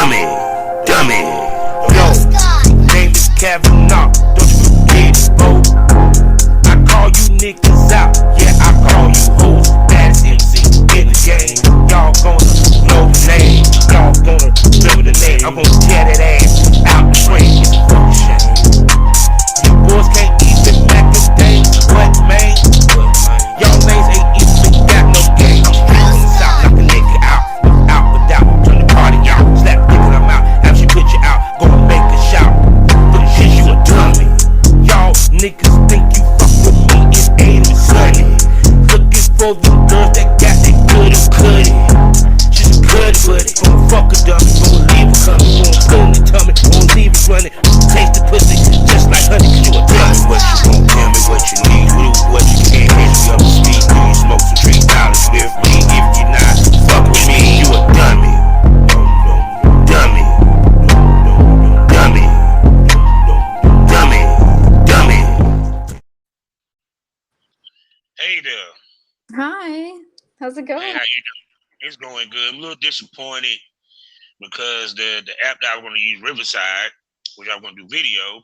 dummy, dummy. Yo, name is Kavanaugh, don't you forget it, bro. I call you niggas out, yeah, I call you hoes. Baddest MC in the game. Y'all gonna know the name, y'all gonna remember the name. I'm gonna tear that ass out the frame. It's a fucking shame. You boys can't even back the day. What, man? Y'all lanes ain't even got no game. I'm straight from the south, knock a nigga out. Without, turn the party out. Slap nigga, I'm out. Have she put you out, go and make a shout. For the shit you a dummy. Y'all niggas think you fuck with me, it ain't even sunny. Looking for the girls that got that good and cutty. Just good with it. Gonna fuck a dummy, gonna leave her coming. Gonna put in the tummy, gonna leave it running. Taste the pussy just like honey, cause you a dummy. What you want, tell me what you need. Do what you can, hit me up the street. Do you smoke some $3 with me? If you not, fuck with me, you a dummy. Dummy. Dummy. Dummy. Dummy. Hey there. Hi. How's it going? Hey, how you doing? It's going good. I'm a little disappointed because the app that I was going to use, Riverside, which I was going to do video,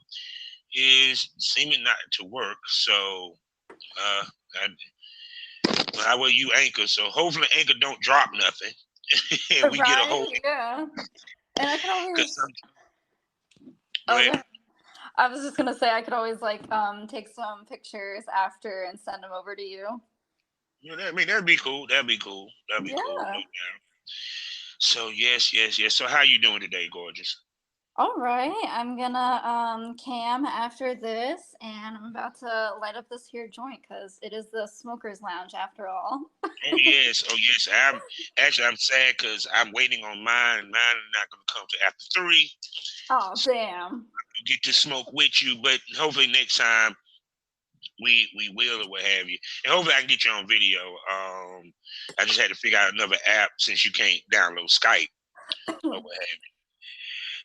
is seeming not to work. So, I will use Anchor. So hopefully Anchor don't drop nothing, and we get a whole. Yeah. And I can always. Go ahead. I was just gonna say I could always take some pictures after and send them over to you. Yeah, that'd be cool. That'd be cool. No doubt. So yes. So how you doing today, gorgeous? All right, I'm gonna cam after this, and I'm about to light up this here joint because it is the smokers lounge after all. Oh yes. I'm sad because I'm waiting on mine, and mine is not gonna come to after 3. Oh damn! I'll get to smoke with you, but hopefully next time we will or what have you, and hopefully I can get you on video. I just had to figure out another app since you can't download Skype or what have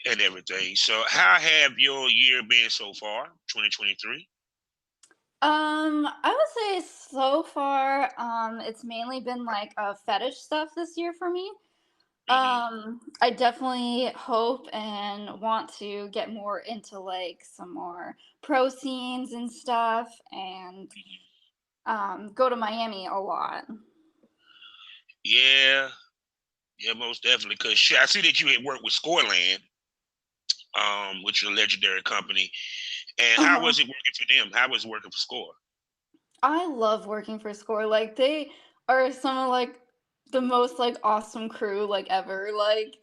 you, and everything. So how have your year been so far, 2023? I would say so far, it's mainly been like fetish stuff this year for me. I definitely hope and want to get more into like some more pro scenes and stuff, and go to Miami a lot. Yeah, most definitely. Cause I see that you had worked with Scoreland, which is a legendary company. And how was it working for them? How was it working for Score? I love working for Score. Like they are some of like the most like awesome crew like ever. Like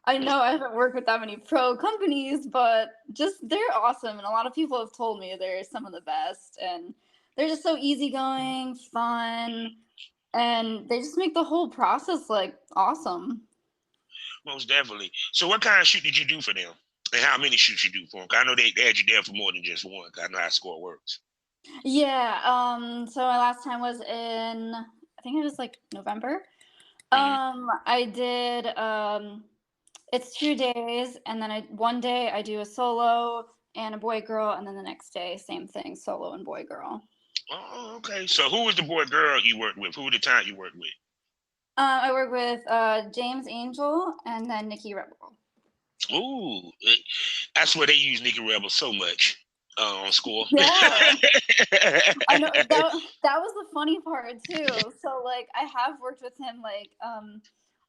I know I haven't worked with that many pro companies, but just they're awesome, and a lot of people have told me they're some of the best, and they're just so easygoing, fun, and they just make the whole process like awesome. Most definitely. So what kind of shoot did you do for them? And how many shoots you do for them? 'Cause I know they had you there for more than just one. 'Cause I know how Score works. Yeah, so my last time was in, I think it was like November. I did it's 2 days, and then one day I do a solo and a boy girl, and then the next day same thing, solo and boy girl. Oh, okay. So who was the boy girl you worked with? Who was the time you worked with? I work with James Angel and then Nikki Rebel. Ooh, that's where they use Nikki Rebel so much on Score. Yeah, I know that was the funny part too. So like I have worked with him like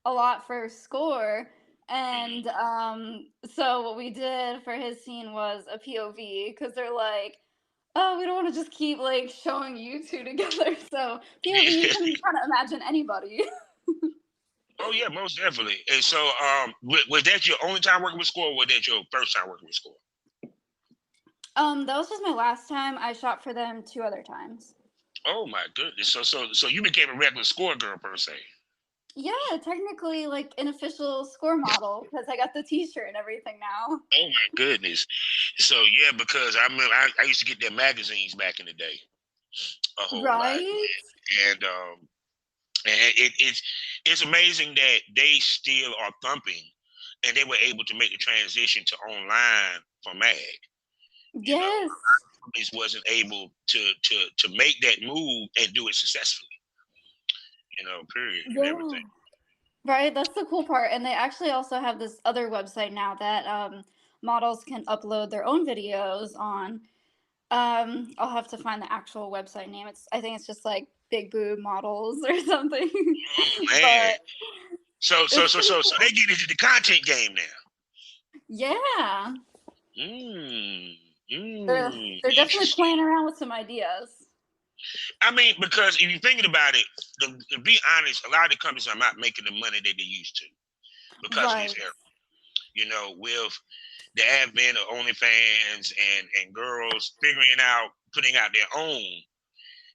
a lot for Score, and so what we did for his scene was a POV because they're like, oh, we don't want to just keep like showing you two together. So POV, you can kind of imagine anybody. Oh yeah, most definitely. And so, was that your only time working with Score, or was that your first time working with Score? That was just my last time. I shot for them 2 other times. Oh my goodness! So you became a regular Score girl per se. Yeah, technically like an official Score model because I got the T-shirt and everything now. Oh my goodness! So yeah, because I remember I used to get their magazines back in the day, a whole lot, and it's amazing that they still are thumping, and they were able to make the transition to online for mag. Yes. Companies wasn't able to make that move and do it successfully. Period, and everything. Right, that's the cool part. And they actually also have this other website now that models can upload their own videos on. I'll have to find the actual website name. I think it's just like Big Boob Models or something. Oh man. But So so it's so pretty so so they cool. get into the content game now. Yeah. Mm, They're definitely interesting. playing around with some ideas. I mean, because if you're thinking about it, to be honest, a lot of the companies are not making the money that they used to because of this Right. era. With the advent of OnlyFans and girls figuring out, putting out their own,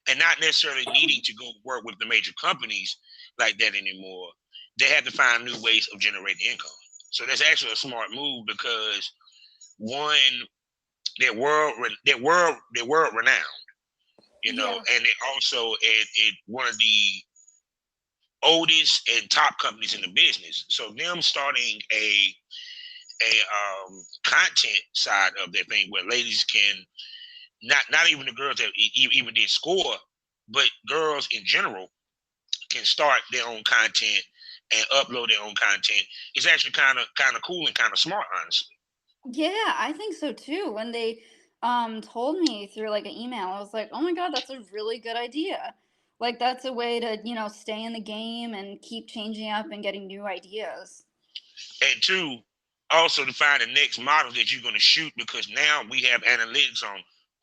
and not necessarily needing to go work with the major companies like that anymore, they had to find new ways of generating income. So that's actually a smart move because one, they're world renowned, Yeah. and they also at one of the oldest and top companies in the business. So them starting a content side of their thing where ladies can, not even the girls that even did score, but girls in general can start their own content and upload their own content is actually kind of cool and kind of smart, honestly. Yeah, I think so too. When they told me through like an email, I was like, "Oh my God, that's a really good idea." Like that's a way to, stay in the game and keep changing up and getting new ideas. And two, also to find the next model that you're going to shoot because now we have analytics on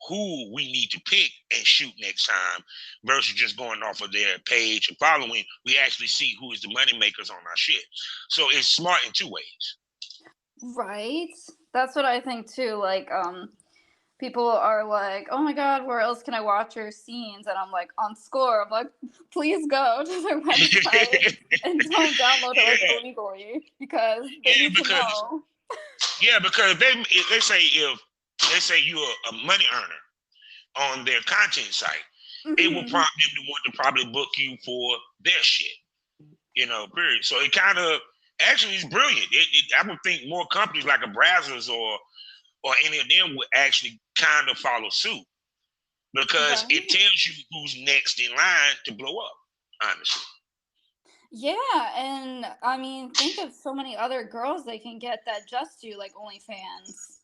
who we need to pick and shoot next time versus just going off of their page and following. We actually see who is the money makers on our shit. So it's smart in two ways. Right? That's what I think too. Like people are like, "Oh my God, where else can I watch your scenes?" And I'm like, on Score. I'm like, "Please go to their website and don't download it like Yeah, illegally because they yeah, need to because know." if they say you're a money earner on their content site, it will Hmm. prompt them to want to probably book you for their shit. Period. So it kind of actually is brilliant. I would think more companies like a Brazzers or any of them would actually kind of follow suit because it Right? tells you who's next in line to blow up. Honestly, Yeah, and I mean, think of so many other girls they can get that just do like OnlyFans,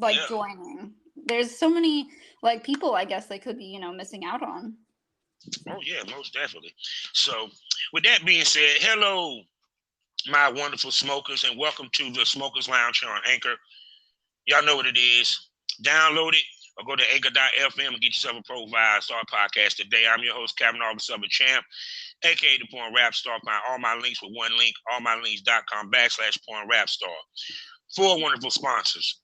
like yeah. joining. There's so many like people I guess they could be, missing out on. Oh yeah, most definitely. So, with that being said, hello, my wonderful smokers, and welcome to the Smokers Lounge here on Anchor. Y'all know what it is. Download it or go to anchor.fm and get yourself a profile. Start podcast today. I'm your host, Kavanaugh the Southern Champ, aka the Porn Rap Star. Find all my links with one link, allmylinks.com/Porn Rap Star. Four wonderful sponsors: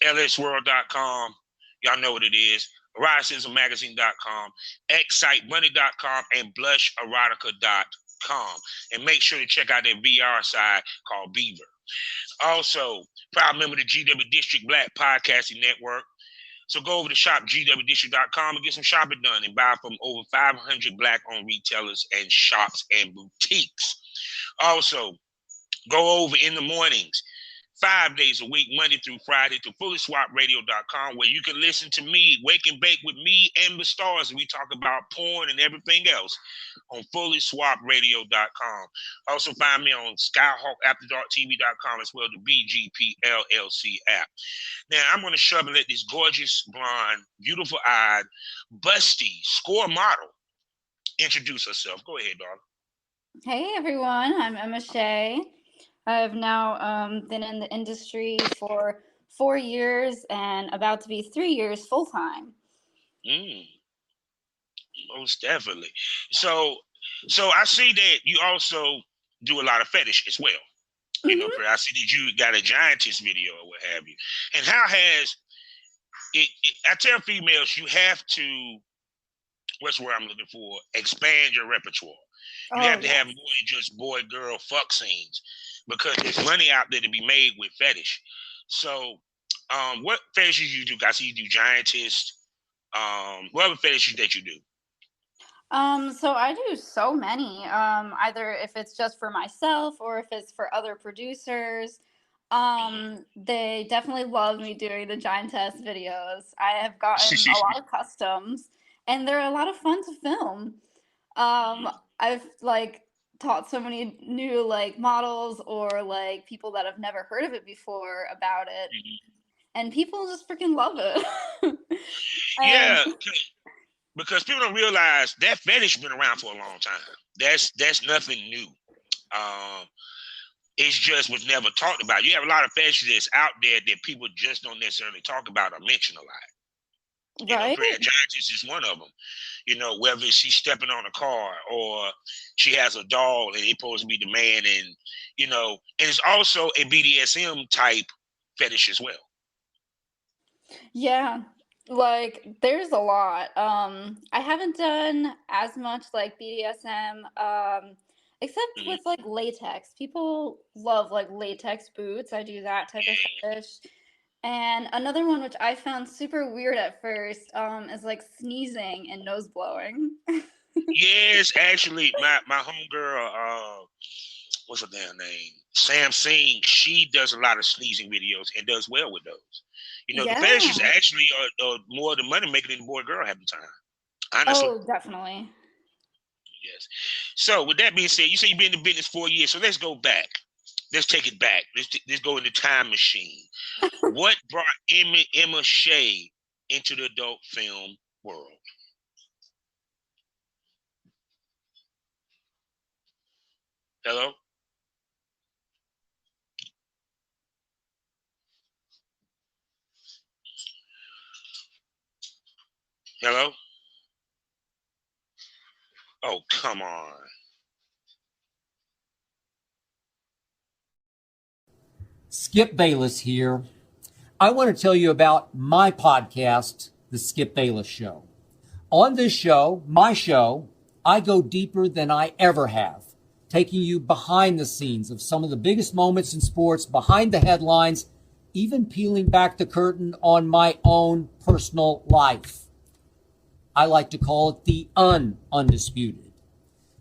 lsworld.com. Y'all know what it is. RiseSizzleMagazine.com, ExciteMoney.com, and BlushErotica.com. And make sure to check out their VR side called Beaver. Also, proud member of the GW District Black Podcasting Network. So go over to shopgwdistrict.com and get some shopping done and buy from over 500 Black-owned retailers and shops and boutiques. Also, go over in the mornings, 5 days a week, Monday through Friday, to fullyswapradio.com, where you can listen to me, Wake and Bake with me and the stars, and we talk about porn and everything else on fullyswapradio.com. Also find me on skyhawkafterdarktv.com as well, the BGPLLC app. Now, I'm going to shove and let this gorgeous, blonde, beautiful-eyed, busty score model introduce herself. Go ahead, darling. Hey everyone, I'm Emma Shea. I've now been in the industry for 4 years and about to be 3 years full time. Mm, most definitely. So, so I see that you also do a lot of fetish as well. Hmm. I see that you got a giantess video or what have you. And how has I tell females you have to, what's where I'm looking for, expand your repertoire. You Oh have to have yes. more than just boy girl fuck scenes because there's money out there to be made with fetish. So, what fetishes you do? I see you do giantess. What other fetishes that you do? So I do so many. Either if it's just for myself or if it's for other producers. They definitely love me doing the giantess videos. I have gotten a lot of customs, and they're a lot of fun to film. I've like taught so many new like models or like people that have never heard of it before about it, Mhm. and people just freaking love it. And Yeah, because people don't realize that fetish been around for a long time. That's nothing new. Um, it's just was never talked about. You have a lot of fetishes out there that people just don't necessarily talk about or mention a lot. right? Giants is one of them. Whether she's stepping on a car or she has a doll and it's supposed to be the man, and it's also a BDSM type fetish as well. Yeah. Like there's a lot. I haven't done as much like BDSM except Mhm. with like latex. People love like latex boots. I do that type of fetish. And another one which I found super weird at first is like sneezing and nose blowing. Yes, actually, my homegirl, what's her damn name? Sam Singh. She does a lot of sneezing videos and does well with those. The fetishes Yeah. actually are more the money making than the boy girl half the time. Honestly, Oh, definitely. yes. So with that being said, you say you've been in the business 4 years. So let's go back. Let's take it back. Let's go in the time machine. What brought Emma Shea into the adult film world? Hello? Hello? Oh, come on. Skip Bayless here. I want to tell you about my podcast, The Skip Bayless Show. On this show, my show, I go deeper than I ever have, taking you behind the scenes of some of the biggest moments in sports, behind the headlines, even peeling back the curtain on my own personal life. I like to call it the undisputed.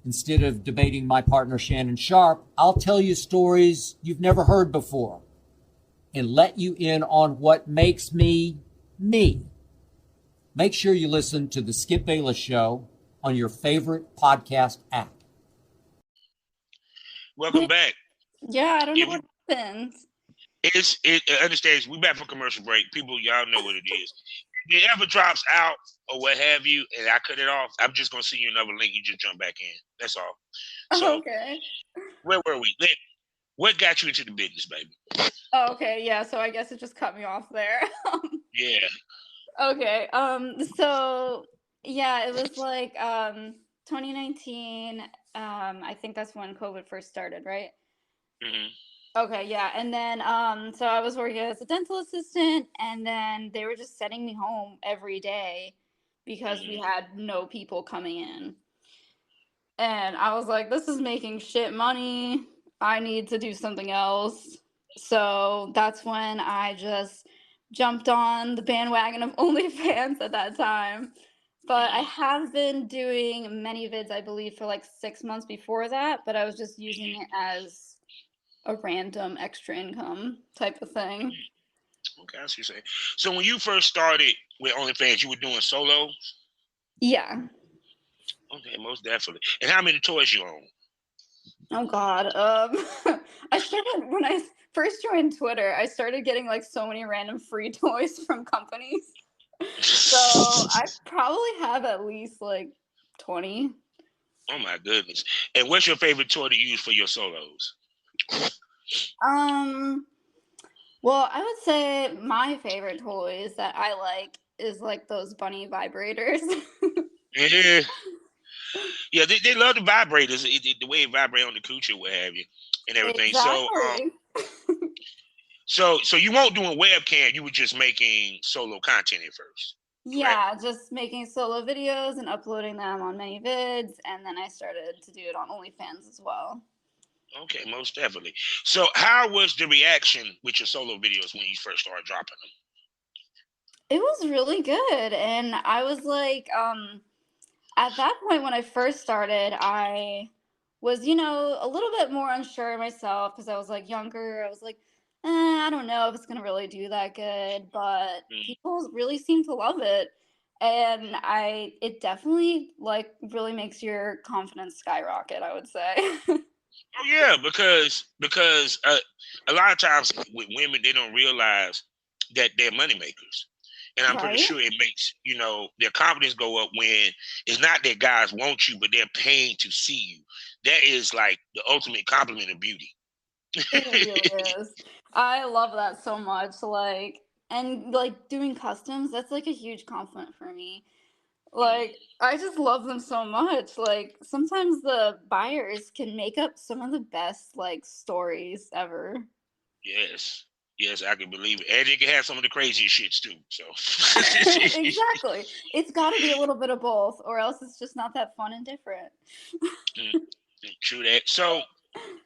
Instead of debating my partner Shannon Sharpe, I'll tell you stories you've never heard before and let you in on what makes me, me. Make sure you listen to The Skip Bayless Show on your favorite podcast app. Welcome back. Yeah, I don't know If what happens. it understands we back from commercial break. People, y'all know what it is. If it ever drops out or what have you, and I cut it off, I'm just gonna send you another link. You just jump back in. That's all. So Okay. where were we? What got you into the business, baby? Oh, okay, yeah, so I guess it just cut me off there. Yeah. Okay. So yeah, it was like 2019. I think that's when COVID first started, right? Hmm. Okay, yeah. And then so I was working as a dental assistant, and then they were just sending me home every day because we Hmm. had no people coming in. And I was like, this is making shit money. I need to do something else. So that's when I just jumped on the bandwagon of OnlyFans at that time. But I Hmm. have been doing many vids, I believe, for like 6 months before that. But I was just using it as a random extra income type of thing. Okay, I see what you're saying. So when you first started with OnlyFans, you were doing solo? Yeah. Okay, most definitely. And how many toys you own? Oh God. I started when I first joined Twitter. I started getting like so many random free toys from companies. So I probably have at least like 20. Oh my goodness. And what's your favorite toy to use for your solos? Um, well, I would say my favorite toys that I like is like those bunny vibrators. Yeah. Yeah, they love the vibrators, the way it vibrate on the coochie, what have you, and everything. So Exactly. so you weren't doing webcam, you were just making solo content at first, correct? Yeah, just making solo videos and uploading them on many vids, and then I started to do it on OnlyFans as well. Okay, most definitely. So how was the reaction with your solo videos when you first started dropping them? It was really good, and I was like, at that point when I first started, I was, a little bit more unsure of myself because I was like younger. I was like, I don't know if it's gonna really do that good, but Mm. people really seem to love it. and it definitely like really makes your confidence skyrocket, I would say. Oh yeah, because a lot of times with women they don't realize that they're money makers, and I'm pretty Right? sure it makes their confidence go up when it's not that guys want you, but they're paying to see you. That is like the ultimate compliment of beauty. It really is. I love that so much. Like, and like doing customs, that's like a huge compliment for me. Like, I just love them so much. Like, sometimes the buyers can make up some of the best like stories ever. Yes. Yes, I can believe it. And they can have some of the craziest shits too. So Exactly. It's got to be a little bit of both, or else it's just not that fun and different. Mm, true that. So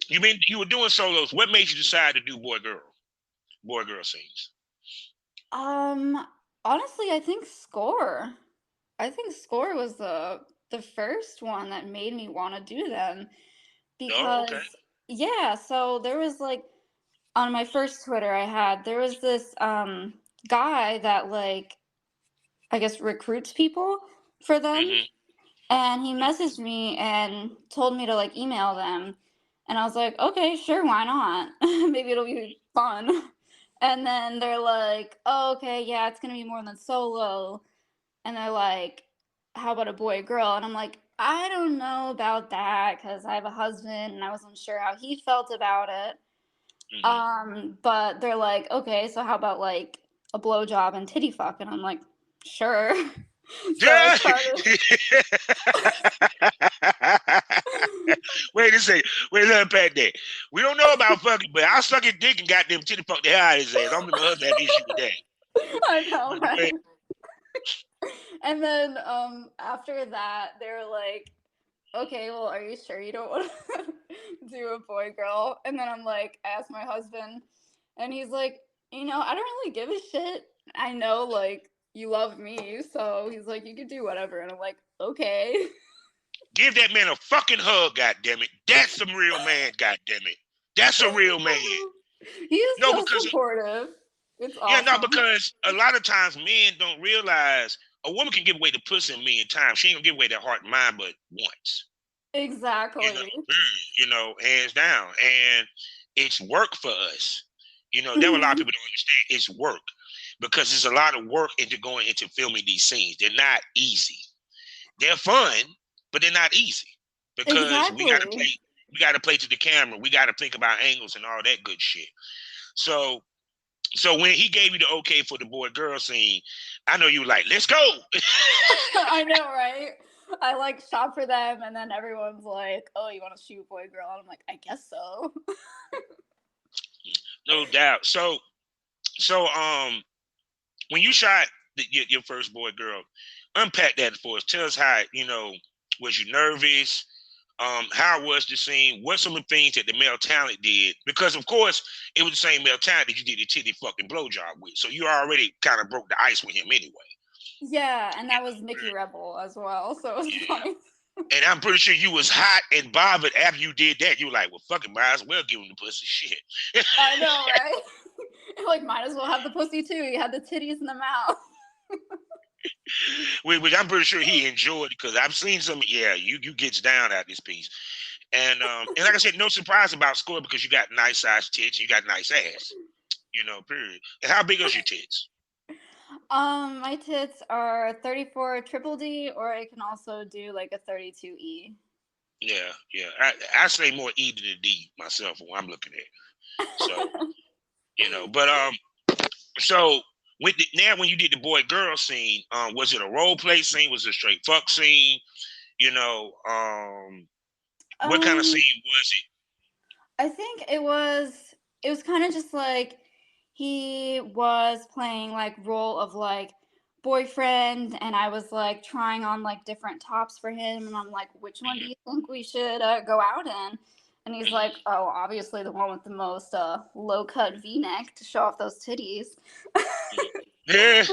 you were doing solos. What made you decide to do boy girl scenes? Um, Honestly, I think Score. I think Score was the first one that made me want to do them Oh, okay. because yeah, so there was like on my first Twitter I had there was this guy that like I guess recruits people for them, Hmm. and he messaged me and told me to like email them, and I was like, okay, sure, why not? Maybe it'll be fun. And then they're like, oh, okay, yeah, it's gonna be more than solo. And they're like, how about a boy girl? And I'm like, I don't know about that because I have a husband and I wasn't sure how he felt about it. Hmm. But they're like, okay, so how about like a blowjob and titty fuck? And I'm like, sure. So I Yeah. started. Wait a second. Wait, let me unpack that. We don't know about fucking, but I'll suck his dick and goddamn titty fuck the hell out of his ass. I'm my husband have issue with that. I know, But go right? ahead. And then after that, they were like, okay, well, are you sure you don't want to do a boy girl? And then I'm like, I asked my husband, and he's like, I don't really give a shit. I know, like, you love me. So he's like, you can do whatever. And I'm like, okay. Give that man a fucking hug, goddammit. That's some real man, goddammit. That's a real man. He is No, so because supportive. It's yeah, no, awesome. because a lot of times men don't realize a woman can give away the pussy a million times. She ain't gonna give away that heart and mind but once. You know, Exactly. hands down. And it's work for us. There were a lot of Mhm. people don't understand it's work because there's a lot of work into going into filming these scenes. They're not easy. They're fun, but they're not easy because Exactly. we gotta play to the camera. We gotta think about angles and all that good shit. So so when he gave you the okay for the boy girl scene, I know you were like, let's go. I know, right? I like shop for them, and then everyone's like, "Oh, you want to shoot boy girl?" And I'm like, "I guess so." No doubt. So when you shot your first boy girl, unpack that for us. Tell us how, was you nervous? How was the scene? What some of the things that the male talent did? Because of course it was the same male talent that you did the titty fucking blowjob with. So you already kind of broke the ice with him anyway. Yeah, and that was Mickey Rebel as well, so it was funny. And I'm pretty sure you was hot and bothered after you did that. You were like, well, fucking might as well give him the pussy shit. I know, right? Like, might as well have the pussy too. You had the titties in the mouth. Which I'm pretty sure he enjoyed because I've seen some. Yeah, you gets down at this piece, and like I said, no surprise about Score because you got nice sized tits, you got nice ass. Period. And how big are your tits? My tits are 34 triple D, or I can also do like a 32E. Yeah, yeah. I say more E than a D myself when I'm looking at. So but so when you did the boy girl scene, was it a role play scene? Was it a straight fuck scene? You know, what kind of um, scene was it? I think it was kind of just like he was playing like role of like boyfriend, and I was like trying on like different tops for him, and I'm like, which one do you think we should go out in? And he's like, oh, obviously the one with the most low cut V-neck to show off those titties. Yeah.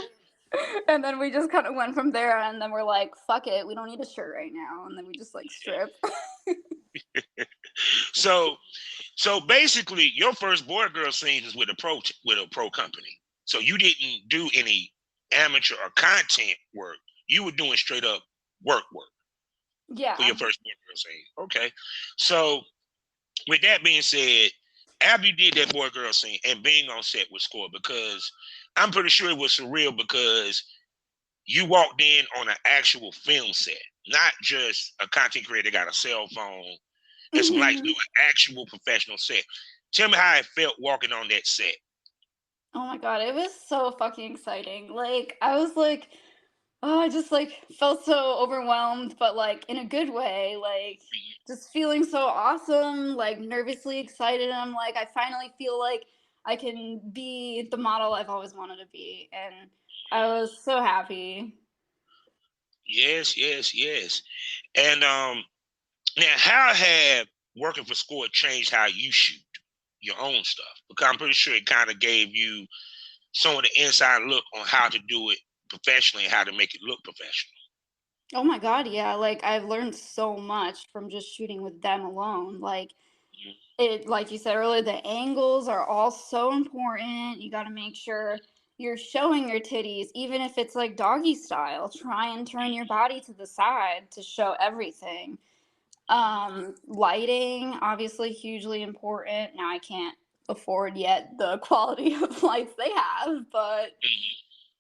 And then we just kind of went from there, and then we're like, fuck it, we don't need a shirt right now, and then we just like strip. So so basically, your first boy girl scene is with a pro company. So you didn't do any amateur or content work. you were doing straight up work Yeah. for your first boy girl scene. Okay. So with that being said, after you did that boy girl scene and being on set with Score, because I'm pretty sure it was surreal because you walked in on an actual film set, not just a content creator that got a cell phone and some lights, no, an actual professional set. Tell me how it felt walking on that set. Oh my God, it was so fucking exciting. Like, I was like, oh, I just like felt so overwhelmed, but like in a good way. Like, just feeling so awesome, like nervously excited. And I'm like, I finally feel like I can be the model I've always wanted to be. And I was so happy. Yes, yes, yes. And now how have working for Score changed how you shoot your own stuff? Because I'm pretty sure it kind of gave you some of the inside look on how to do it professionally and how to make it look professional. Oh my God, yeah. Like, I've learned so much from just shooting with them alone. Like, like you said earlier, the angles are all so important. You got to make sure you're showing your titties, even if it's like doggy style. Try and turn your body to the side to show everything. Lighting, obviously hugely important. Now I can't afford yet the quality of lights they have, but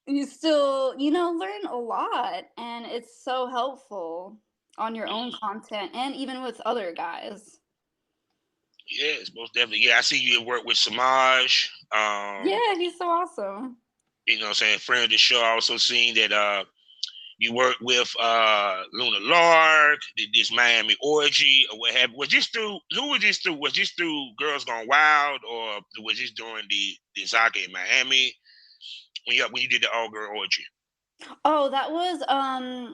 you still, learn a lot, and it's so helpful on your own content and even with other guys. Yes, most definitely. Yeah, I see you at work with Samaj. Yeah, he's so awesome. You know what I'm saying? Friend of the show. I also seen that you worked with Luna Lark, did this Miami orgy or what have you. Was this through Was this through Girls Gone Wild or was this during the Zaga in Miami when you did the all girl orgy? Oh, that was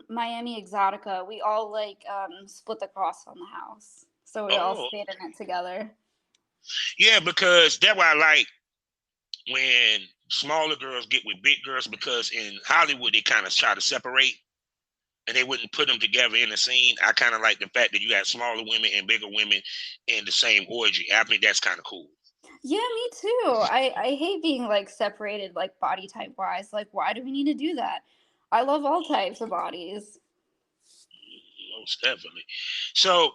Miami Exotica. We all like split the cost on the house. So we all Oh, stayed in it together. yeah, because that's why I like when smaller girls get with big girls because in Hollywood they kind of try to separate and they wouldn't put them together in the scene. I kind of like the fact that you have smaller women and bigger women in the same orgy. I think that's kind of cool. Yeah, me too. I hate being like separated like body type wise. Like, why do we need to do that? I love all types of bodies. Most definitely. So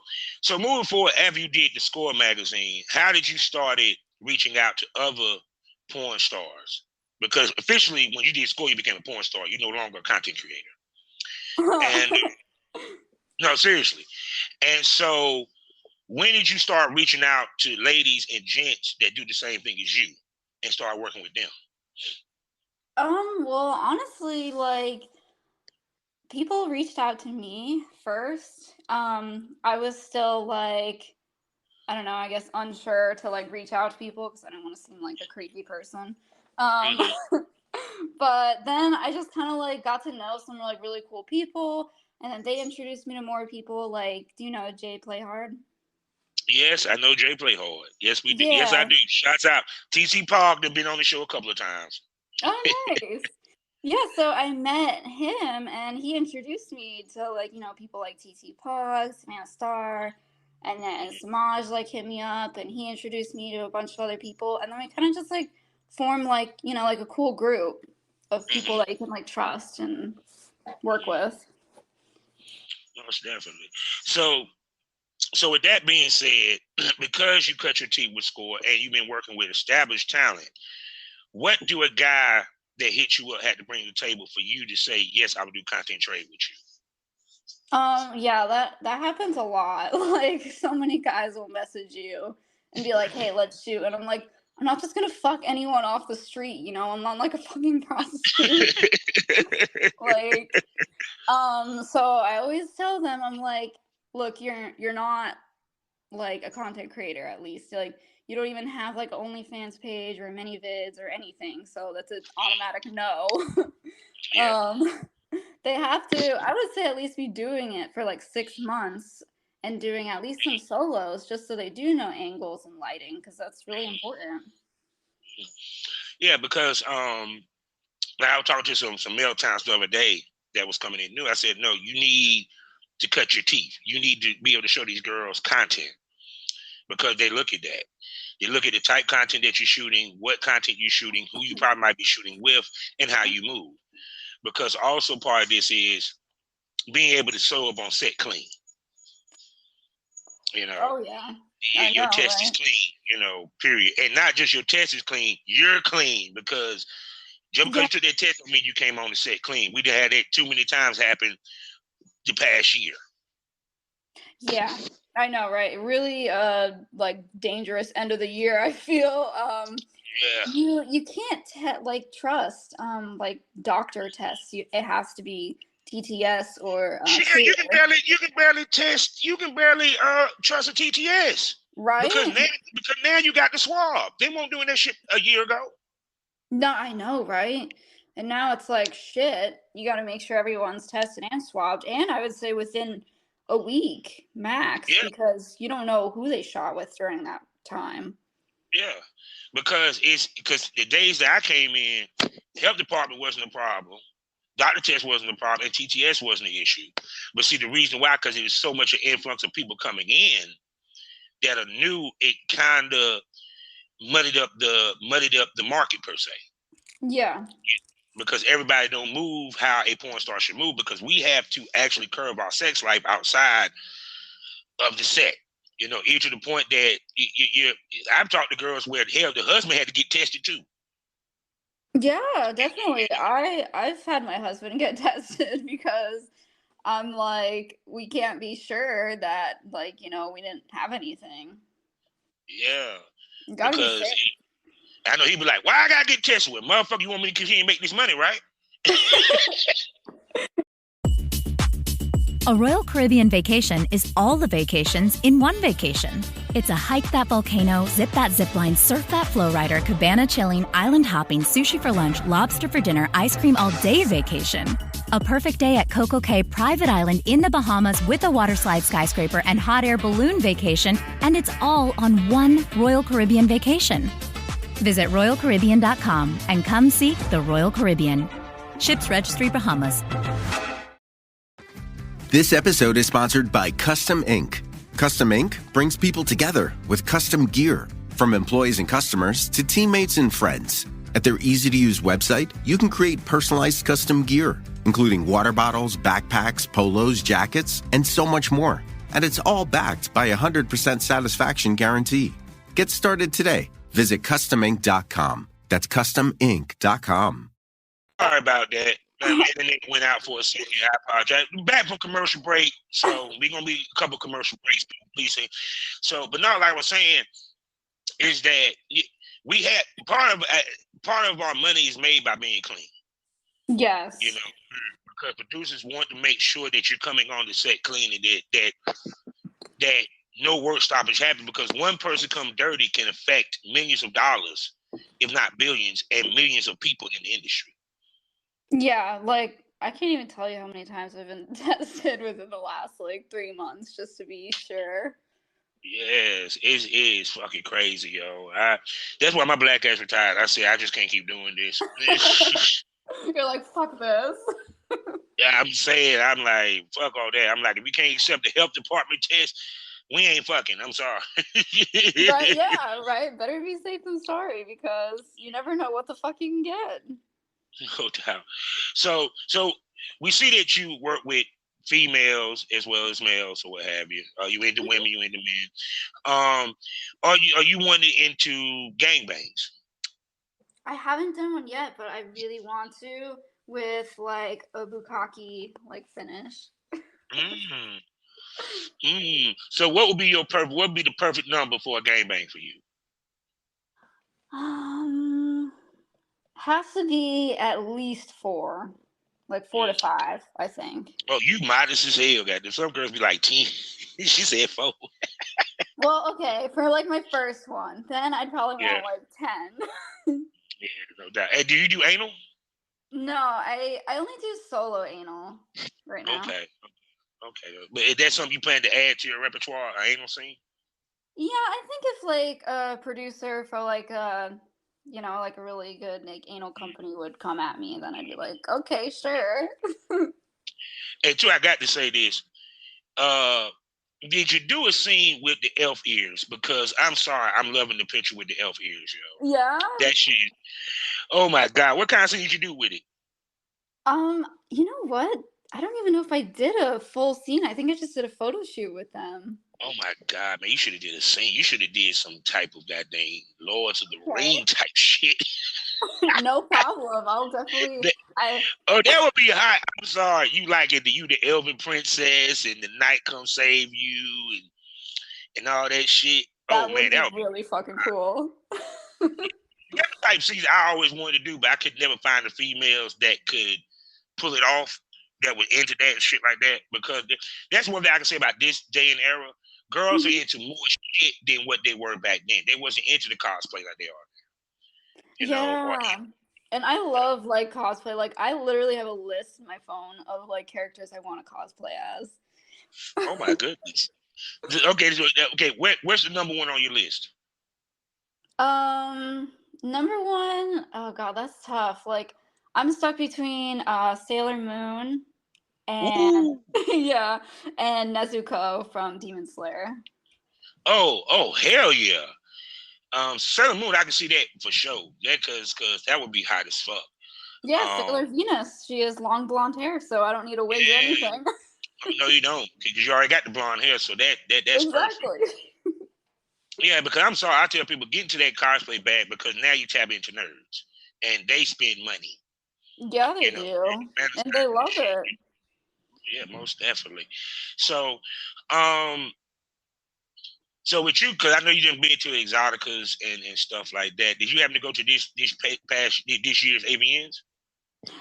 moving forward, after you did the Score magazine, how did you started reaching out to other porn stars? Because officially, when you did Score, you became a porn star. You're no longer a content creator. And no, seriously. And so, when did you start reaching out to ladies and gents that do the same thing as you and start working with them? Well, honestly, like people reached out to me first. I was still like, I don't know, I guess unsure to like reach out to people because I didn't want to seem like a creepy person. Um, but then I just kind of like got to know some like really cool people, and then they introduced me to more people. Like, do you know Jay Playhard? Yes, I know Jay Play Hard. Yes, we did. Yes, I Yeah. do. Shouts out. TC Park, they've been on the show a couple of times. Oh, nice. Yeah, so I met him and he introduced me to like, people like TT Pug, Savannah Star, and then Samaj like hit me up and he introduced me to a bunch of other people, and then we kind of just like formed like, like a cool group of people that you can like trust and work with. Most definitely. So with that being said, because you cut your teeth with Score and you've been working with established talent, what do a guy that hit you up had to bring to the table for you to say, yes, I would do content trade with you? Yeah, that happens a lot. Like so many guys will message you and be like, "Hey, let's shoot." And I'm like, "I'm not just going to fuck anyone off the street, I'm not like a fucking prostitute." Like, so I always tell them, I'm like, "Look, you're not like a content creator, at least. Like, you don't even have like an OnlyFans page or ManyVids or anything. So that's an automatic no." Yeah. They have to, I would say, at least be doing it for like 6 months and doing at least some solos just so they do know angles and lighting, because that's really important. Yeah, because I was talking to some male talents the other day that was coming in new. I said, no, you need to cut your teeth. You need to be able to show these girls content because they look at that. They look at the type content that you're shooting, what content you're shooting, who you probably might be shooting with, and how you move. because also part of this is being able to show up on set clean. You know, Oh yeah. your know, test is right? clean. You know, period. And not just your test is clean, you're clean, because just because Yeah. you took that test don't mean you came on the set clean. We done had that too many times happen the past year. Yeah, I know, right? Really, like dangerous end of the year. I feel. Yeah. You can't like trust like doctor tests. It has to be TTS or Shit, clear, you can barely test. You can barely trust a TTS because right? now you got the swab. They weren't doing that shit a year ago. No, I know, right? And now it's like shit. You got to make sure everyone's tested and swabbed, and I would say within a week max, Yeah. because you don't know who they shot with during that time. Yeah, because the days that I came in, the health department wasn't a problem. Doctor test wasn't a problem, and TTS wasn't an issue. But see, the reason why, because it was so much an influx of people coming in that are new, it kind of muddied up the market per se. Yeah. Because everybody don't move how a porn star should move, because we have to actually curb our sex life outside of the set. You know, even to the point that I've talked to girls where hell, the husband had to get tested too. Yeah, definitely. I've had my husband get tested because I'm like, we can't be sure that, like, we didn't have anything. Yeah, You gotta be because safe. I know he'd be like, "Why I gotta get tested with, motherfucker? You want me to continue to make this money, right?" A Royal Caribbean vacation is all the vacations in one vacation. It's a hike that volcano, zip that zipline, surf that flow rider, cabana chilling, island hopping, sushi for lunch, lobster for dinner, ice cream all day vacation. A perfect day at Coco Cay Private Island in the Bahamas with a waterslide skyscraper and hot air balloon vacation, and it's all on one Royal Caribbean vacation. Visit RoyalCaribbean.com and come see the Royal Caribbean. Ships Registry, Bahamas. This episode is sponsored by Custom Ink. Custom Ink brings people together with custom gear, from employees and customers to teammates and friends. At their easy-to-use website, you can create personalized custom gear, including water bottles, backpacks, polos, jackets, and so much more. And it's all backed by a 100% satisfaction guarantee. Get started today. Visit customink.com. That's customink.com. Sorry about that. The internet went out for a second. I apologize. Back from commercial break, so we're gonna be a couple commercial breaks, please. So, but not like I was saying, is that we had part of our money is made by being clean. Yes. You know, because producers want to make sure that you're coming on the set clean, and that no work stoppage happens, because one person come dirty can affect millions of dollars, if not billions, and millions of people in the industry. Yeah, like I can't even tell you how many times I've been tested within the last like 3 months just to be sure. Yes, it is fucking crazy, yo. That's why my black ass retired. I said I just can't keep doing this. You're like, fuck this. Yeah, I'm like, fuck all that. I'm like, if we can't accept the health department test, we ain't fucking. I'm sorry. Right, yeah, right. Better be safe than sorry, because you never know what the fuck you can get. No doubt. So we see that you work with females as well as males, or what have you. Are you into women? You into men? Are you wanting into gangbangs? I haven't done one yet, but I really want to, with like a bukkake like finish. So what would be what would be the perfect number for a gangbang for you? Has to be at least 4. Like 4 to 5, I think. Oh, you modest as hell, goddamn. Some girls be like 10. She said 4. Well, okay, for like my first one, then I'd probably want like 10. Yeah, no doubt. Hey, do you do anal? No, I only do solo anal right now. Okay. But is that something you plan to add to your repertoire, an anal scene? Yeah, I think if like a producer for like like a really good like anal company would come at me, then I'd be like, okay, sure. And two, I got to say this. Did you do a scene with the elf ears? Because I'm sorry, I'm loving the picture with the elf ears, yo. Yeah. That shit. Oh my God. What kind of scene did you do with it? You know what? I don't even know if I did a full scene. I think I just did a photo shoot with them. Oh my God, man! You should have did a scene. You should have did some type of goddamn Lords of the Okay. Ring type shit. No problem. I'll definitely. That, I that would be hot. I'm sorry. You like it? You the Elven princess, and the knight come save you, and all that shit. Oh That would man, be that would be really fucking cool. that's the type of season I always wanted to do, but I could never find the females that could pull it off, that would into that and shit like that. Because that's one thing I can say about this day and era. Girls are Mhm. into more shit than what they were back then. They wasn't into the cosplay like they are. You know, or Yeah. And I love like cosplay. Like I literally have a list in my phone of like characters I want to cosplay as. oh my goodness. Okay, where's the number one on your list? Um, Number one, oh God, that's tough. Like I'm stuck between Sailor Moon and Ooh. yeah, and Nezuko from Demon Slayer. Oh, hell yeah. Sailor Moon, I can see that for sure. That cause that would be hot as fuck. Yeah, Um, Sailor Venus. She has long blonde hair, so I don't need a wig or yeah, anything. no, you don't, because you already got the blonde hair, so that's perfect. Exactly. Yeah, because I'm sorry, I tell people get into that cosplay bag because now you tap into nerds and they spend money. Yeah, they You know, do. man, And they love it. yeah, most definitely. So, um, so with you, because I know you didn't been to Exoticas and stuff like that. Did you happen to go to this year's AVNs?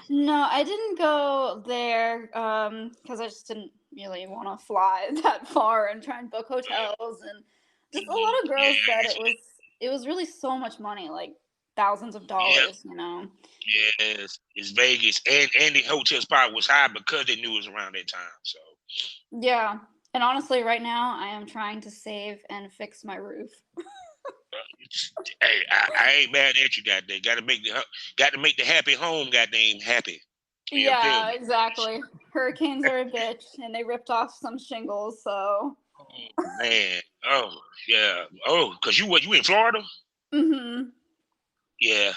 No, I didn't go there because I just didn't really want to fly that far and try and book hotels and just a lot of girls said Yeah, it was really so much money, like thousands of yeah, dollars, you know. yes. It's Vegas, and the hotel spot was high because they knew it was around that time. So, Yeah. And honestly, right now I am trying to save and fix my roof. hey, I ain't mad at you, goddamn. Got to make the happy home, goddamn happy. You feel Yeah, me? exactly. Hurricanes are a bitch and they ripped off some shingles, so Oh, man. Oh, yeah. Oh, because you in Florida? mhm. Yeah.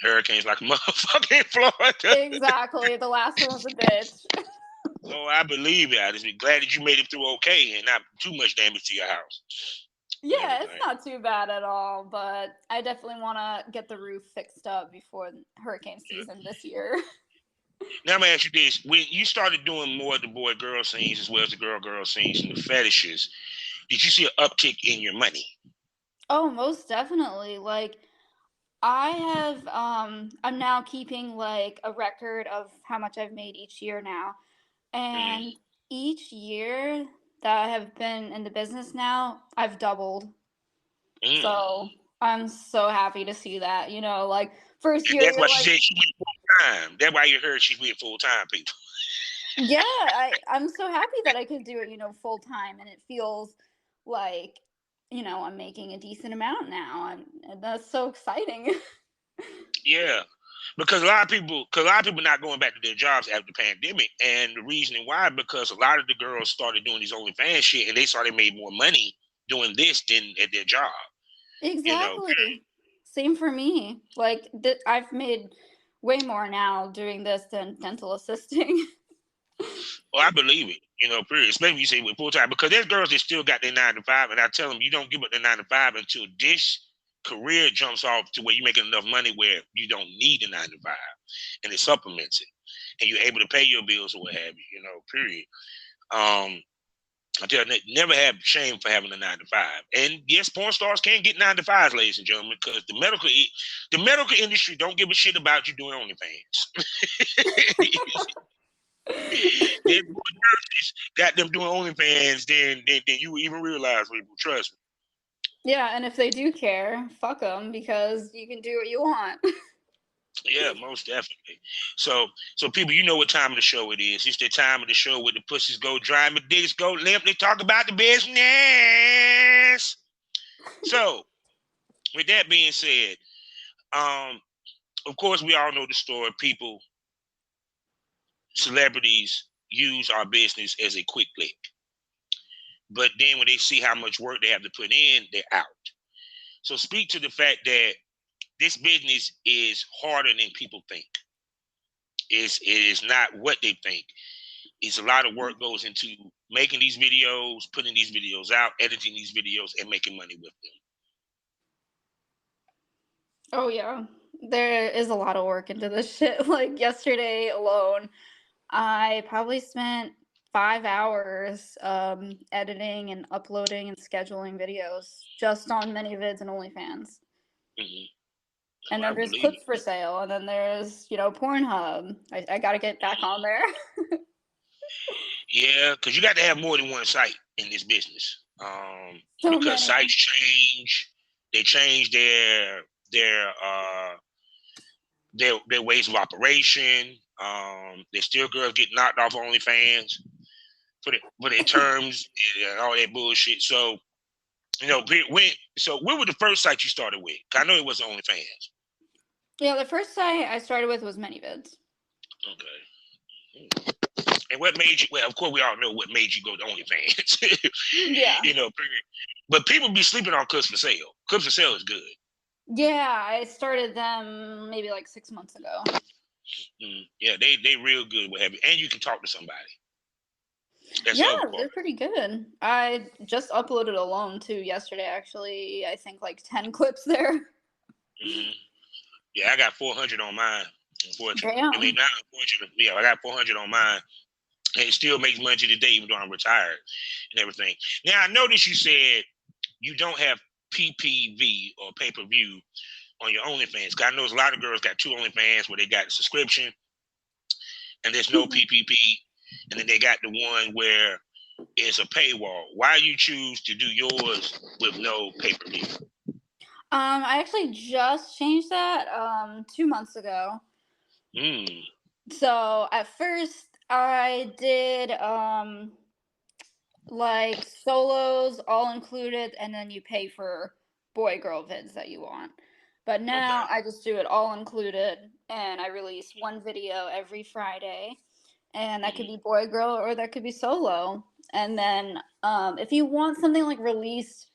Hurricanes like a motherfucker in Florida. Exactly. The last one was a bitch. Oh, I believe it. I just be glad that you made it through okay and not too much damage to your house. And Yeah, it's everything. not too bad at all, but I definitely want to get the roof fixed up before hurricane season this year. Now I'm gonna ask you this: when you started doing more of the boy-girl scenes as well as the girl-girl scenes and the fetishes, did you see an uptick in your money? Oh, most definitely. Like I'm now keeping like a record of how much I've made each year now. Mm, And each year that I have been in the business now, I've doubled. mm. So I'm so happy to see that. You know, like first year That's you're why she like, said she went full time. That's why you heard she went full time, people. yeah, I'm so happy that I could do it, you know, full time, and it feels like, you know, I'm making a decent amount now, and that's so exciting. Yeah, because a lot of people not going back to their jobs after the pandemic, and the reasoning why because a lot of the girls started doing these OnlyFans shit, and they saw they made more money doing this than at their job. You know, Exactly. Same for me. Like I've made way more now doing this than dental assisting. well, I believe it. You know, period. Especially when you say with full time, because there's girls that still got their 9 to 5, and I tell them you don't give up the 9 to 5 until this career jumps off to where you're making enough money where you don't need a 9 to 5, and it supplements it, and you're able to pay your bills or what have you. You know, period. I tell you, never have shame for having a 9 to 5. And yes, porn stars can get 9 to 5s, ladies and gentlemen, because the medical industry don't give a shit about you doing OnlyFans. There's more nurses got them doing OnlyFans than you even realize, people. Trust me. Yeah, and if they do care, fuck them because you can do what you want. Yeah, most definitely. So people, you know what time of the show it is. It's the time of the show where the pussies go dry and the dicks go limp. They talk about the business. So, with that being said, of course, we all know the story. People, celebrities use our business as a quick lick. But then when they see how much work they have to put in, they're out. So speak to the fact that this business is harder than people think. it is not what they think. It's a lot of work goes into making these videos, putting these videos out, editing these videos, and making money with them. Oh yeah. There is a lot of work into this shit. Like yesterday alone, I probably spent 5 hours editing and uploading and scheduling videos just on ManyVids and OnlyFans. Mm-hmm. And then there's clips for sale, and then there's, Pornhub. I got to get back on there. Yeah, because you got to have more than one site in this business. So Because many. sites change, they change their ways of operation. There's still girls get knocked off OnlyFans for their terms and all that bullshit. So, when were the first site you started with? 'Cause I know it wasn't OnlyFans. Yeah, the first site I started with was ManyVids. Okay. And what made you? Well, of course, we all know what made you go to OnlyFans. Yeah. But people be sleeping on Clips for Sale. Clips for Sale is good. Yeah, I started them maybe like 6 months ago. Yeah, they real good with having, and you can talk to somebody. That's Yeah, they're pretty good. I just uploaded alone too yesterday. Actually, I think like 10 clips there. Mm-hmm. Yeah, I got 400 on mine. Unfortunately, Damn. I mean, not unfortunately. Yeah, I got 400 on mine, and it still makes money today, even though I'm retired and everything. Now, I noticed you said you don't have PPV or pay-per-view on your OnlyFans. Cause I know a lot of girls got two OnlyFans where they got a subscription and there's no PPP, and then they got the one where it's a paywall. Why you choose to do yours with no pay-per-view? I actually just changed that 2 months ago. So at first I did like solos all included, and then you pay for boy girl vids that you want. But now I just do it all included, and I release one video every Friday, and that could be boy girl or that could be solo. And then if you want something like released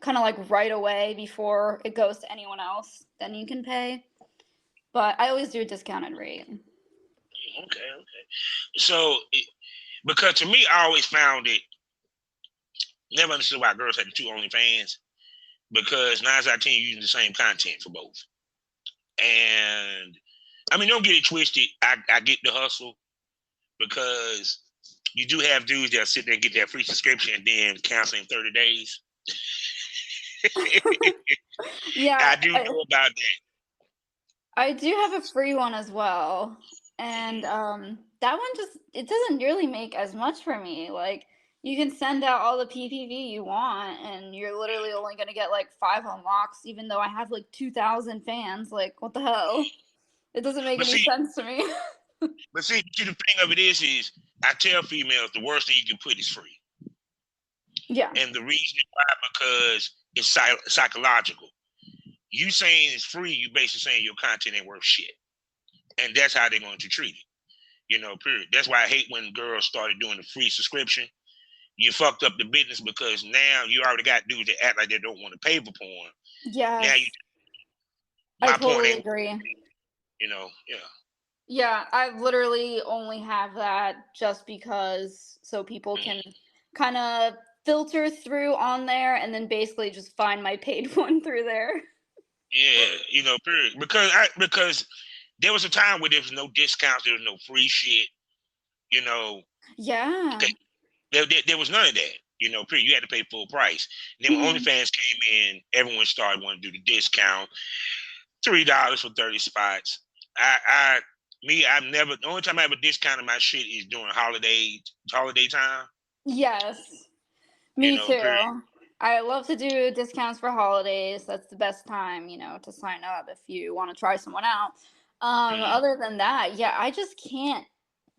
kind of like right away before it goes to anyone else, then you can pay. But I always do a discounted rate. Okay. So, because to me, I always found it, never understood why girls had the two OnlyFans, because 9 out of 10 you're using the same content for both. And I mean, don't get it twisted. I get the hustle, because you do have dudes that sit there and get that free subscription and then cancel in 30 days. Yeah, I do know about that. I do have a free one as well. And that one it doesn't really make as much for me. Like, you can send out all the PPV you want, and you're literally only going to get like 5 unlocks, even though I have like 2,000 fans. Like, what the hell? It doesn't make any sense to me. But see, the thing of it is I tell females the worst thing you can put is free. Yeah. And the reason why, because it's psychological. You saying it's free, you basically saying your content ain't worth shit. And that's how they're going to treat it. Period. That's why I hate when girls started doing the free subscription. You fucked up the business, because now you already got dudes that act like they don't want to pay for porn. Yeah. Now I totally agree. Yeah. Yeah, I literally only have that just because so people can kind of filter through on there and then basically just find my paid one through there. Yeah, period. Because there was a time where there was no discounts, there was no free shit. Yeah. There was none of that. Period. You had to pay full price. And then when OnlyFans came in, everyone started wanting to do the discount, $3 for 30 spots. I've never. The only time I ever discounted my shit is during holiday time. Yes, me too. Period. I love to do discounts for holidays. That's the best time, to sign up if you want to try someone out. Other than that, yeah, I just can't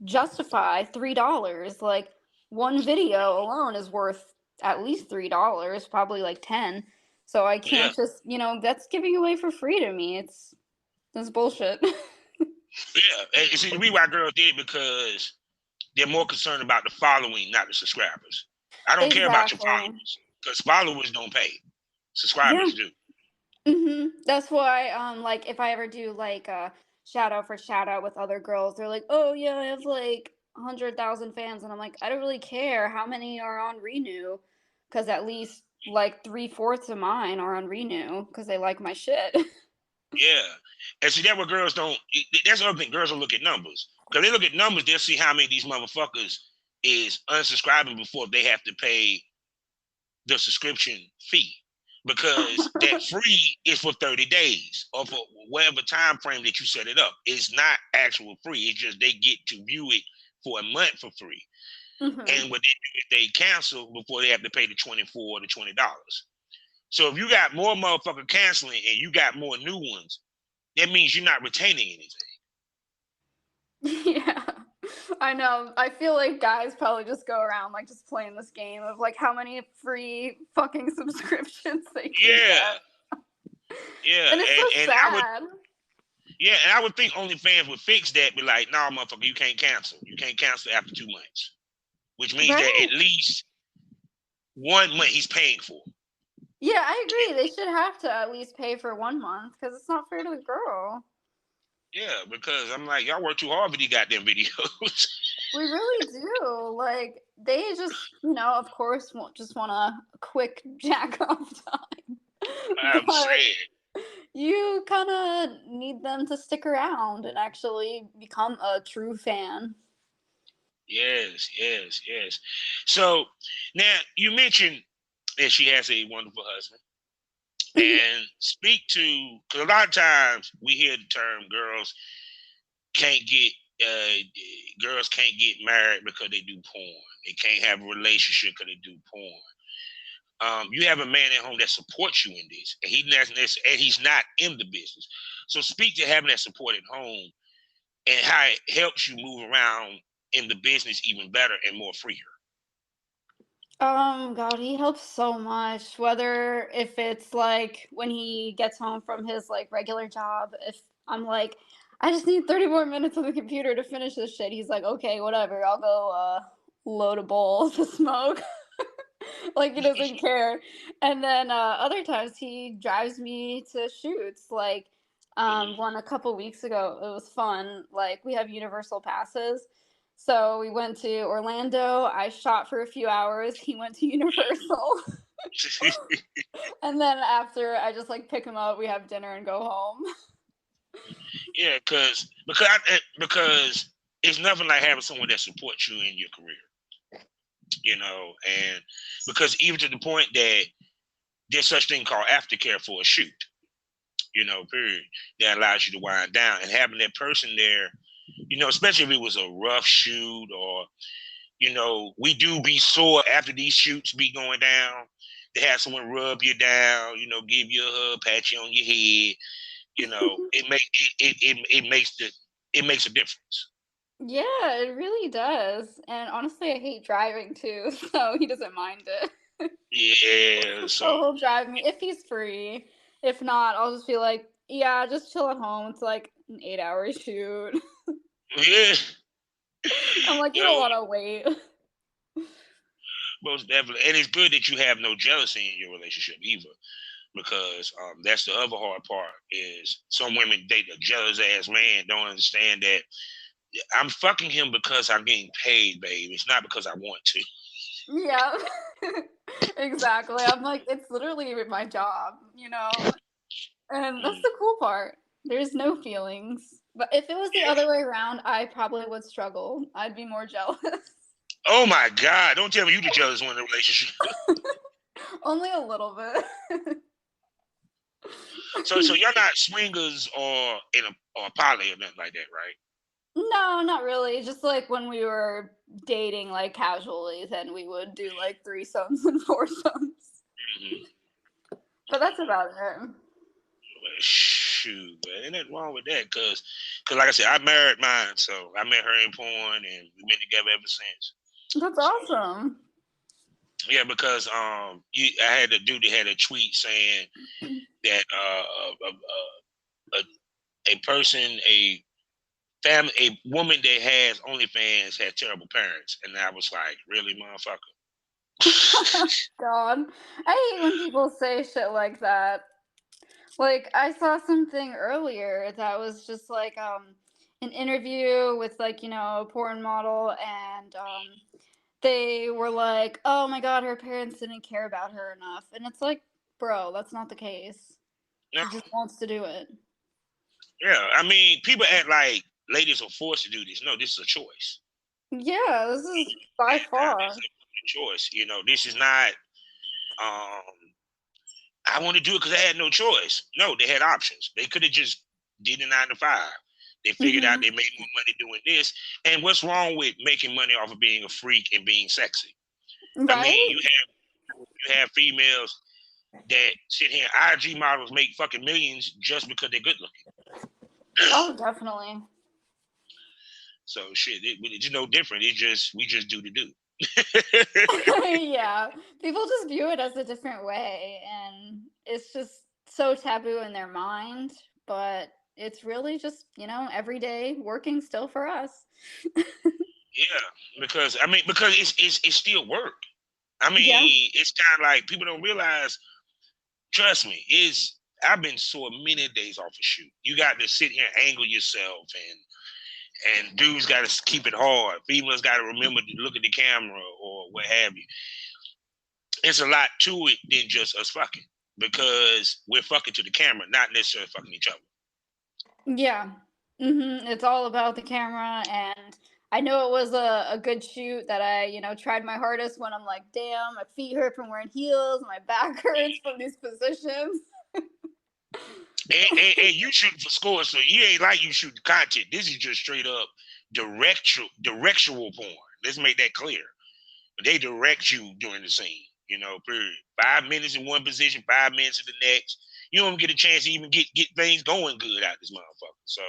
justify $3. Like, one video alone is worth at least $3, probably like 10. So I can't just, that's giving away for free to me. That's bullshit. Yeah, and see, the reason why girls did it, because they're more concerned about the following, not the subscribers. I don't care about your followers, because followers don't pay. Subscribers do. That's why, like, if I ever do like shout out for shout out with other girls. They're like, oh yeah, I have like 100,000 fans, and I'm like, I don't really care how many are on Renew, because at least like 3/4 of mine are on Renew because they like my shit. Yeah. And see, that's what girls don't. That's the other thing. Girls don't look at numbers. Because they look at numbers, they'll see how many of these motherfuckers is unsubscribing before they have to pay the subscription fee. Because that free is for 30 days or for whatever time frame that you set it up. It's not actual free. It's just they get to view it for a month for free. Mhm. And what they do is they cancel before they have to pay the $24 to $20. So if you got more motherfucker canceling and you got more new ones, that means you're not retaining anything. Yeah, I know. I feel like guys probably just go around like just playing this game of like how many free fucking subscriptions they can Yeah. get. Yeah. And it's so sad. And I would think OnlyFans would fix that, be like, nah, motherfucker, you can't cancel. You can't cancel after 2 months. Which means that at least 1 month he's paying for. Yeah, I agree. They should have to at least pay for 1 month because it's not fair to the girl. Yeah, because I'm like, y'all work too hard for these goddamn videos. We really do. Like, they just, of course, just want a quick jack off time. I'm But saying. you kind of need them to stick around and actually become a true fan. Yes. So now you mentioned that she has a wonderful husband. And speak to, because a lot of times we hear the term girls can't get married because they do porn. They can't have a relationship because they do porn. You have a man at home that supports you in this, and he's not in the business. So speak to having that support at home and how it helps you move around in the business even better and more freer. God, he helps so much. Whether if it's like when he gets home from his like regular job, if I'm like, I just need 30 more minutes on the computer to finish this shit, he's like, okay, whatever, I'll go load a bowl to smoke. Like, he doesn't care. And then other times he drives me to shoots. Like one a couple weeks ago, it was fun. Like, we have Universal passes. So we went to Orlando. I shot for a few hours. He went to Universal. And then after, I just like pick him up. We have dinner and go home. Yeah, because it's nothing like having someone that supports you in your career. And because even to the point that there's such thing called aftercare for a shoot, period, that allows you to wind down, and having that person there. Especially if it was a rough shoot or, we do be sore after these shoots be going down. To have someone rub you down, give you a hug, pat you on your head, it makes a difference. Yeah, it really does. And honestly, I hate driving too, so he doesn't mind it. Yeah, so he'll drive me if he's free. If not, I'll just be like, yeah, just chill at home. It's like an 8-hour shoot. Yeah. I'm like, you don't want to wait. Most definitely. And it's good that you have no jealousy in your relationship either. Because that's the other hard part is some women date a jealous ass man, don't understand that I'm fucking him because I'm getting paid, babe. It's not because I want to. Yeah, exactly. I'm like, it's literally my job, And that's the cool part. There's no feelings. But if it was the other way around, I probably would struggle. I'd be more jealous. Oh my God. Don't tell me you the jealous one in the relationship. Only a little bit. So you're not swingers or poly or nothing like that, right? No, not really. Just like when we were dating, like casually, then we would do like threesomes and foursomes. Mm-hmm. But that's about it. Well, shoot, man, ain't nothing wrong with that. Cause like I said, I married mine, so I met her in porn, and we've been together ever since. That's awesome. Yeah, because I had a dude that had a tweet saying that a woman that has OnlyFans has terrible parents, and I was like, really, motherfucker? God, I hate when people say shit like that. Like I saw something earlier that was just like an interview with like, a porn model, and they were like, "Oh my god, her parents didn't care about her enough." And it's like, "Bro, that's not the case. No, She just wants to do it." yeah. I mean, people act like ladies are forced to do this. No, this is a choice. Yeah, this is by far. This is a choice. This is not. I want to do it because I had no choice. No, they had options. They could have just did a 9 to 5. They figured out they made more money doing this. And what's wrong with making money off of being a freak and being sexy? Right? I mean, you have females that sit here, IG models make fucking millions just because they're good looking. Oh, definitely. So shit, it's no different. We just do the do. Yeah, people just view it as a different way, and it's just so taboo in their mind, but it's really just, every day working still for us. Yeah, because it's still work. I mean, Yeah. it's kind of like people don't realize. Trust me, I've been sore many days off a shoot. You got to sit here and angle yourself, and dudes got to keep it hard. Females got to remember to look at the camera or what have you. It's a lot to it than just us fucking, because we're fucking to the camera, not necessarily fucking each other. Yeah. It's all about the camera, and I know it was a good shoot that I, tried my hardest when I'm like, damn, my feet hurt from wearing heels, my back hurts from these positions. And you shooting for scores, so you ain't like you shooting content. This is just straight up directional porn. Let's make that clear. They direct you during the scene, period. 5 minutes in one position, 5 minutes in the next. You don't get a chance to even get things going good out this motherfucker. So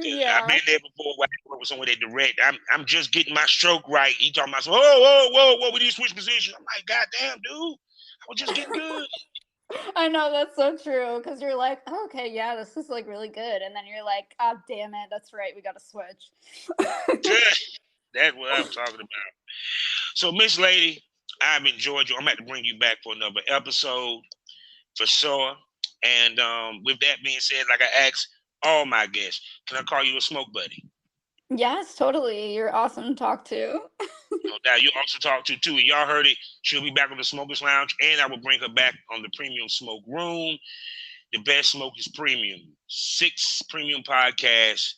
Yeah. I've been there before where I work with someone that direct. I'm just getting my stroke right. He talking about, whoa, we need to switch position. I'm like, God damn, dude. I was just getting good. I know, that's so true, because you're like, oh, okay, yeah, this is like really good, and then you're like, oh, damn it, that's right, we gotta switch. That's what I'm talking about. So, Miss Lady, I've enjoyed you. I'm going to bring you back for another episode for sure. And with that being said, like I asked all my guests, can I call you a smoke buddy? Yes, totally. You're awesome to talk to. No doubt. You also talked to too. And y'all heard it. She'll be back on the Smokers Lounge, and I will bring her back on the Premium Smoke Room. The best smoke is premium. 6 premium podcasts,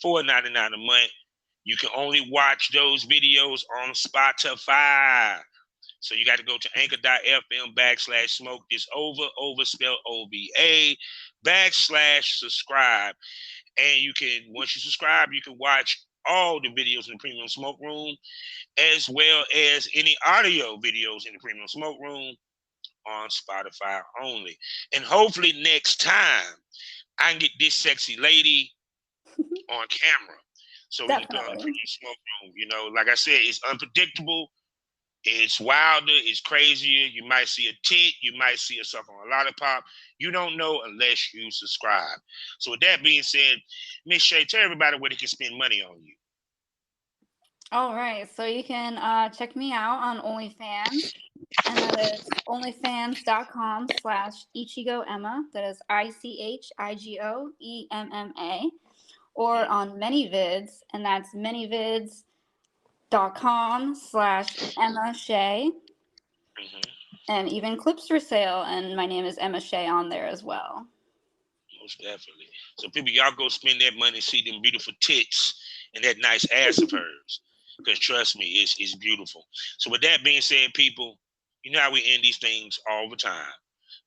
$4.99 a month. You can only watch those videos on Spotify. So you got to go to anchor.fm/smoke this over spelled OVA /subscribe. And you can, once you subscribe, you can watch all the videos in the Premium Smoke Room, as well as any audio videos in the Premium Smoke Room on Spotify only. And hopefully next time I can get this sexy lady on camera. So we can go on the Premium Smoke Room. Like I said, it's unpredictable. It's wilder, it's crazier. You might see a tit, you might see a suck on a lollipop. You don't know unless you subscribe. So with that being said, Miss Shay, tell everybody where they can spend money on you. All right, so you can check me out on OnlyFans, and that is onlyfans.com/ichigoemma. That is ICHIGOEMMA. Or on ManyVids, and that's manyvids.com/Emma Shay. And even clips for sale, and my name is Emma Shay on there as well. Most definitely. So people, y'all go spend that money, see them beautiful tits and that nice ass of hers. Because trust me, it's beautiful. So with that being said, people, you know how we end these things all the time.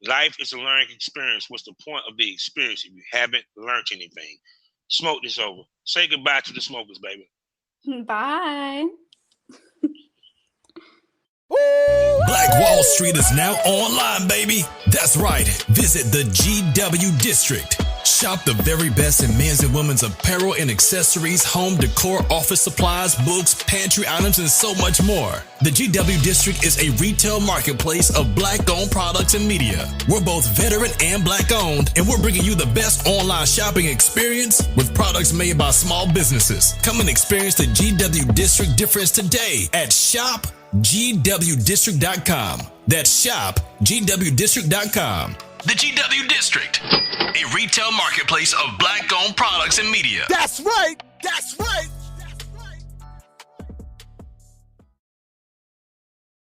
Life is a learning experience. What's the point of the experience if you haven't learned anything? Smoke this over. Say goodbye to the smokers, baby. Bye. Black Wall Street is now online, baby. That's right. Visit the GW District. Shop the very best in men's and women's apparel and accessories, home decor, office supplies, books, pantry items, and so much more. The GW District is a retail marketplace of Black-owned products and media. We're both veteran and Black-owned, and we're bringing you the best online shopping experience with products made by small businesses. Come and experience the GW District difference today at shopgwdistrict.com. That's shopgwdistrict.com. The GW District, a retail marketplace of black-owned products and media. That's right. That's right.